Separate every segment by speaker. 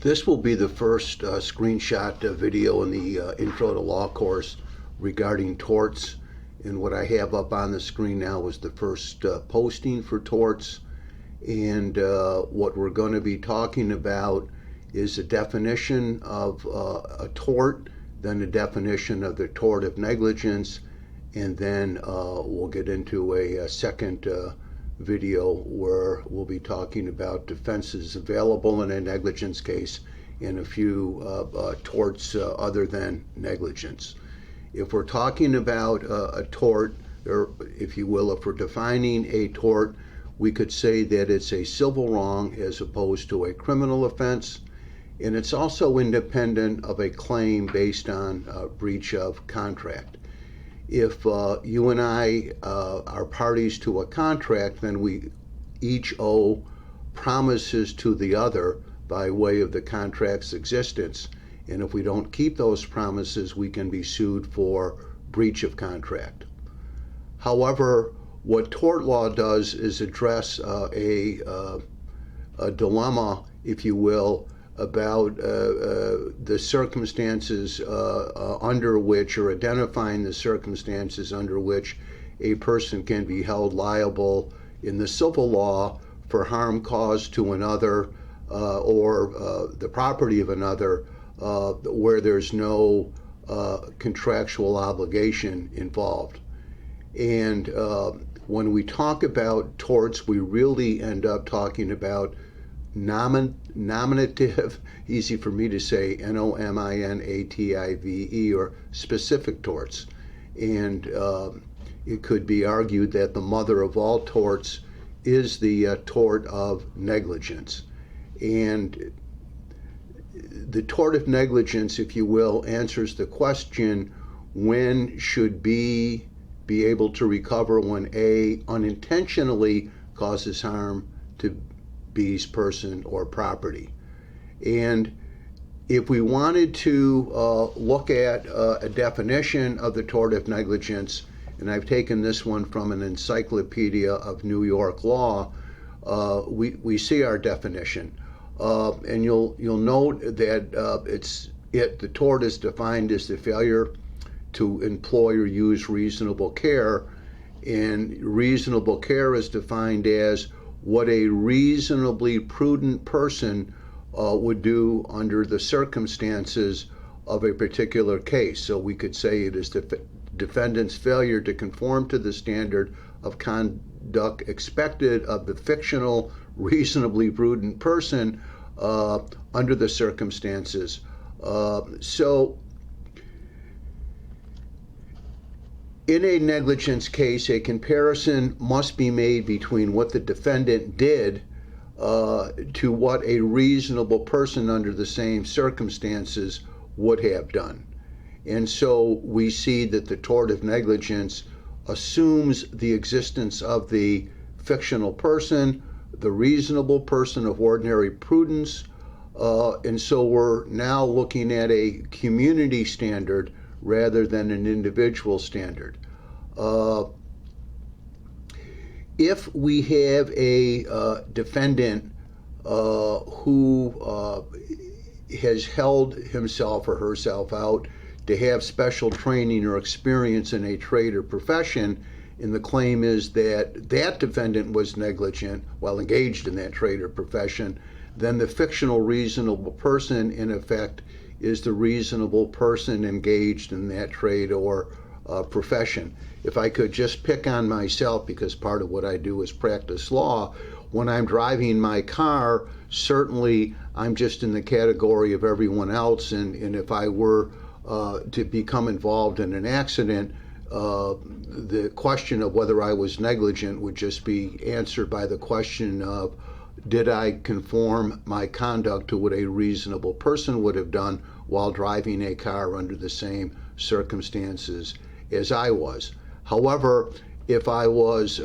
Speaker 1: This will be the first screenshot video in the Intro to Law course regarding torts. And what I have up on the screen now is the first posting for torts. And what we're going to be talking about is a definition of a tort, then a definition of the tort of negligence, and then we'll get into a second video where we'll be talking about defenses available in a negligence case and a few torts other than negligence. If we're talking about a tort, or if you will, if we're defining a tort, we could say that it's a civil wrong as opposed to a criminal offense, and it's also independent of a claim based on breach of contract. If you and I are parties to a contract, then we each owe promises to the other by way of the contract's existence. And if we don't keep those promises, we can be sued for breach of contract. However, what tort law does is address a dilemma, if you will, about the circumstances under which, or identifying the circumstances under which a person can be held liable in the civil law for harm caused to another or the property of another where there's no contractual obligation involved. And when we talk about torts, we really end up talking about nominative, easy for me to say, nominative, or specific torts. And it could be argued that the mother of all torts is the tort of negligence. And the tort of negligence, if you will, answers the question, when should B be able to recover when A unintentionally causes harm to B's person or property. And if we wanted to look at a definition of the tort of negligence, and I've taken this one from an encyclopedia of New York law, we see our definition. And you'll note that the tort is defined as the failure to employ or use reasonable care, and reasonable care is defined as what a reasonably prudent person would do under the circumstances of a particular case. So we could say it is the defendant's failure to conform to the standard of conduct expected of the fictional, reasonably prudent person under the circumstances. So in a negligence case, a comparison must be made between what the defendant did to what a reasonable person under the same circumstances would have done. And so we see that the tort of negligence assumes the existence of the fictional person, the reasonable person of ordinary prudence, and so we're now looking at a community standard rather than an individual standard. If we have a defendant who has held himself or herself out to have special training or experience in a trade or profession, and the claim is that that defendant was negligent while engaged in that trade or profession, then the fictional reasonable person, in effect, is the reasonable person engaged in that trade or profession. If I could just pick on myself, because part of what I do is practice law, when I'm driving my car, certainly I'm just in the category of everyone else, and if I were to become involved in an accident, the question of whether I was negligent would just be answered by the question of, did I conform my conduct to what a reasonable person would have done while driving a car under the same circumstances as I was? However, if I was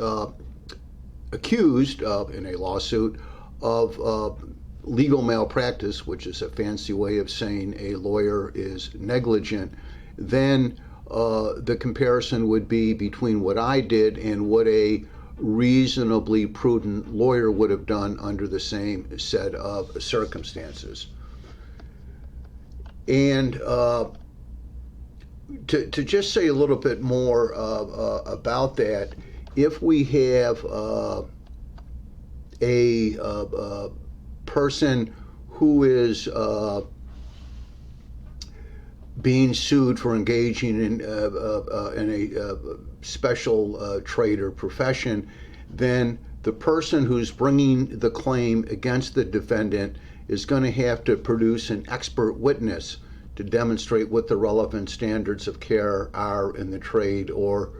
Speaker 1: accused in a lawsuit of legal malpractice, which is a fancy way of saying a lawyer is negligent, then the comparison would be between what I did and what a reasonably prudent lawyer would have done under the same set of circumstances. And to just say a little bit more about that, if we have a person who is being sued for engaging in a special trade or profession, then the person who's bringing the claim against the defendant is going to have to produce an expert witness to demonstrate what the relevant standards of care are in the trade or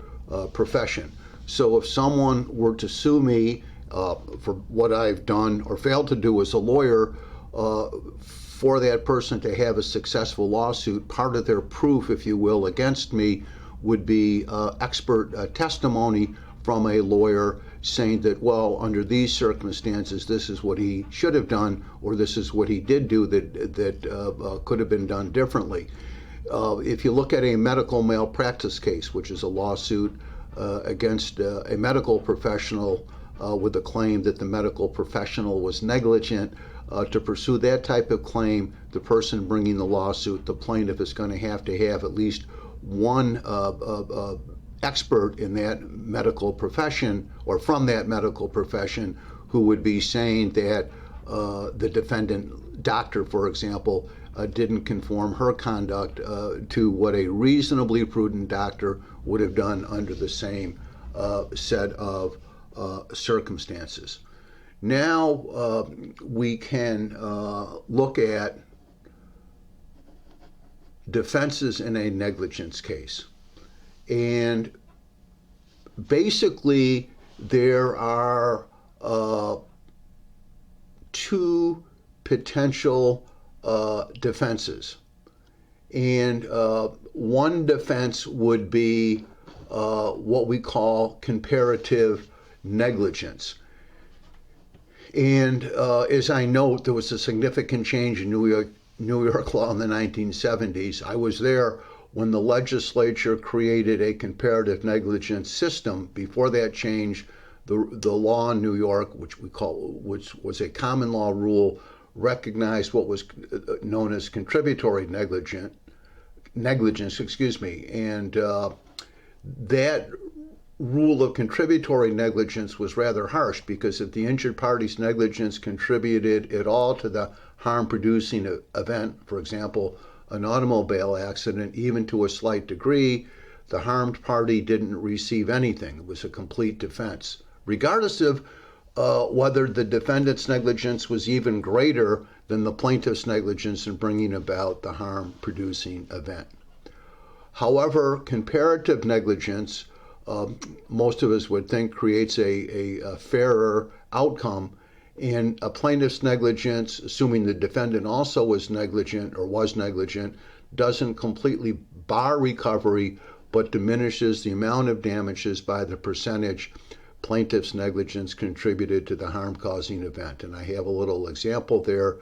Speaker 1: profession. So if someone were to sue me for what I've done or failed to do as a lawyer, for that person to have a successful lawsuit, part of their proof, if you will, against me would be expert testimony from a lawyer saying that, well, under these circumstances, this is what he should have done, or this is what he did do that could have been done differently. If you look at a medical malpractice case, which is a lawsuit against a medical professional with a claim that the medical professional was negligent, to pursue that type of claim, the person bringing the lawsuit, the plaintiff, is going to have at least one expert in that medical profession or from that medical profession who would be saying that the defendant doctor, for example, didn't conform her conduct to what a reasonably prudent doctor would have done under the same set of circumstances. Now we can look at defenses in a negligence case. And basically, there are two potential defenses. And one defense would be what we call comparative negligence. And as I note, there was a significant change in New York law in the 1970s. I was there when the legislature created a comparative negligence system. Before that change, the law in New York, which was a common law rule, recognized what was known as contributory negligence, and that rule of contributory negligence was rather harsh, because if the injured party's negligence contributed at all to the harm-producing event, for example, an automobile accident, even to a slight degree, the harmed party didn't receive anything. It was a complete defense, regardless of whether the defendant's negligence was even greater than the plaintiff's negligence in bringing about the harm-producing event. However, comparative negligence, most of us would think, creates a fairer outcome. And a plaintiff's negligence, assuming the defendant also was negligent, doesn't completely bar recovery, but diminishes the amount of damages by the percentage plaintiff's negligence contributed to the harm-causing event. And I have a little example there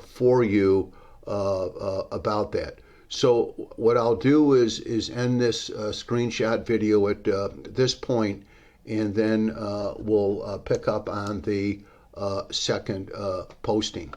Speaker 1: for you about that. So what I'll do is end this screenshot video at this point, and then we'll pick up on the second posting.